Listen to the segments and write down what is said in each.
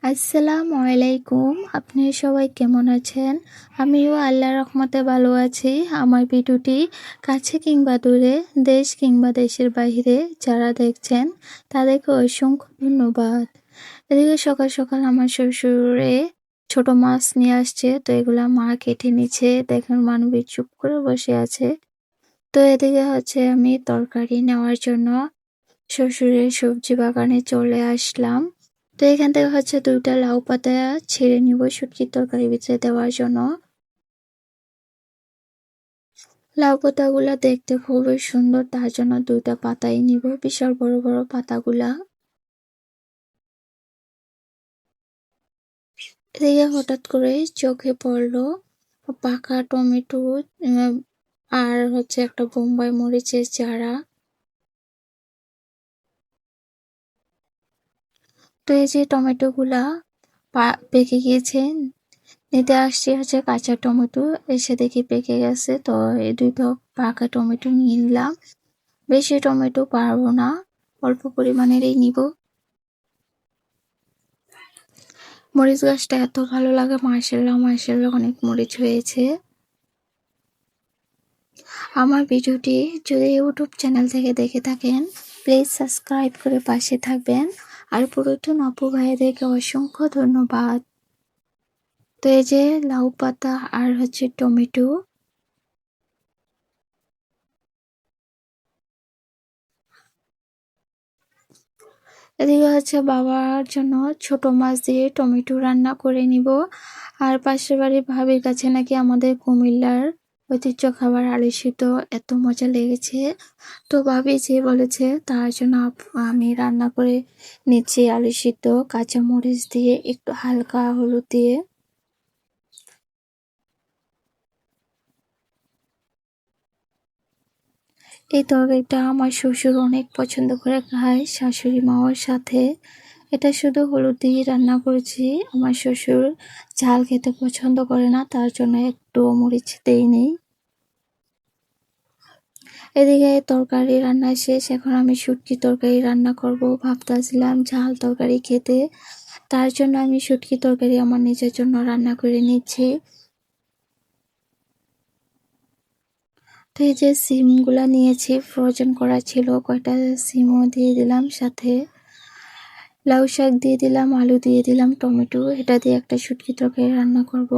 আসসালামু আলাইকুম। আপনারা সবাই কেমন আছেন? আমিও আল্লাহর রহমতে ভালো আছি। আমার ভিডিওটি কাছে কিংবা দূরে, দেশ কিংবা দেশের বাইরে যারা দেখছেন তাদেরকে অসংখ্য ধন্যবাদ। এদিকে সকাল সকাল আমার শ্বশুরে ছোট মাছ নিয়ে আসছে, তো এগুলা মা কেটে নিচ্ছে। দেখেন মানবী চুপ করে বসে আছে। তো এদিকে আমি তরকারি নেওয়ার জন্য শ্বশুরের সবজি বাগানে চলে আসলাম। তো এখান থেকে 2টা লাউ পাতা ছিঁড়ে নিব শুটকির তরকারির ভিতরে দেওয়ার জন্য। লাউ পাতাগুলা দেখতে খুবই সুন্দর, তার জন্য 2টা পাতাই নিব, বিশাল বড় বড় পাতাগুলা। এদিকে হঠাৎ করে চোখে পড়লো পাকা টমেটো আর একটা বোম্বাই মরিচের চারা। তো এই যে টমেটো গুলা পেকে গিয়েছে, নিতে আসছি কাঁচা টমেটো, এসে দেখি পেকে গেছে। তো এই 2টা পাকা টমেটো নিয়ে নিলাম। বেশি টমেটো পারবো না, অল্প পরিমাণেরই নিব। মরিচ গাছটা এত ভালো লাগে, মাশাআল্লাহ মাশাআল্লাহ অনেক মরিচ হয়েছে। আমার ভিডিওটি যদি ইউটিউব চ্যানেল থেকে দেখে থাকেন প্লিজ সাবস্ক্রাইব করে পাশে থাকবেন। আর পুরাতন আপু ভাইদেরকে অসংখ্য ধন্যবাদ। তো এই যে লাউ পাতা আর টমেটো। এদিকে বাবার জন্য ছোট মাছ দিয়ে টমেটো রান্না করে নিব। আর পাশের বাড়ির ভাবির কাছে নাকি আমাদের কুমিল্লার ঐতিহ্য খাবার আলু সিদ্ধ এত মজা লেগেছে। তো ভাবি যে বলেছে তার জন্য আমি রান্না করে নিচ্ছি আলু সিদ্ধ কাঁচা মরিচ দিয়ে, একটু হালকা হলুদ দিয়ে। এই তরকারিটা আমার শ্বশুর অনেক পছন্দ করে খায় শাশুড়ি মাওয়ার সাথে। এটা শুধু হলুদ দিয়ে রান্না করেছি, আমার শ্বশুর ঝাল খেতে পছন্দ করে না, তার জন্য একটু মরিচ দেইনি। এদিকে তরকারি রান্না শেষ, এখন আমি শুটকি তরকারি রান্না করব। ভাবতেছিলাম ঝাল তরকারি খেতে, তার জন্য আমি শুটকি তরকারি আমার নিজের জন্য রান্না করে নিচ্ছি। তো এই যে সিমগুলা নিয়েছি, ফ্রোজেন করা ছিল, কয়টা সিমও দিয়ে দিলাম, সাথে লাউ শাক দিয়ে দিলাম, আলু দিয়ে দিলাম, টমেটো, এটা দিয়ে একটা শুটকি তরকারি রান্না করব।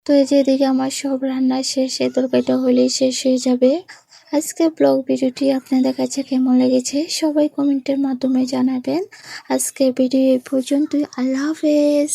তো এই যে এদিকে আমার সব রান্না শেষ, এই তরকারিটা হলেই শেষ হয়ে যাবে। আজকে ব্লগ ভিডিওটি আপনাদের কাছে কেমন লেগেছে সবাই কমেন্টের মাধ্যমে জানাবেন। আজকে ভিডিও এই পর্যন্তই। আল্লাহ হাফেজ।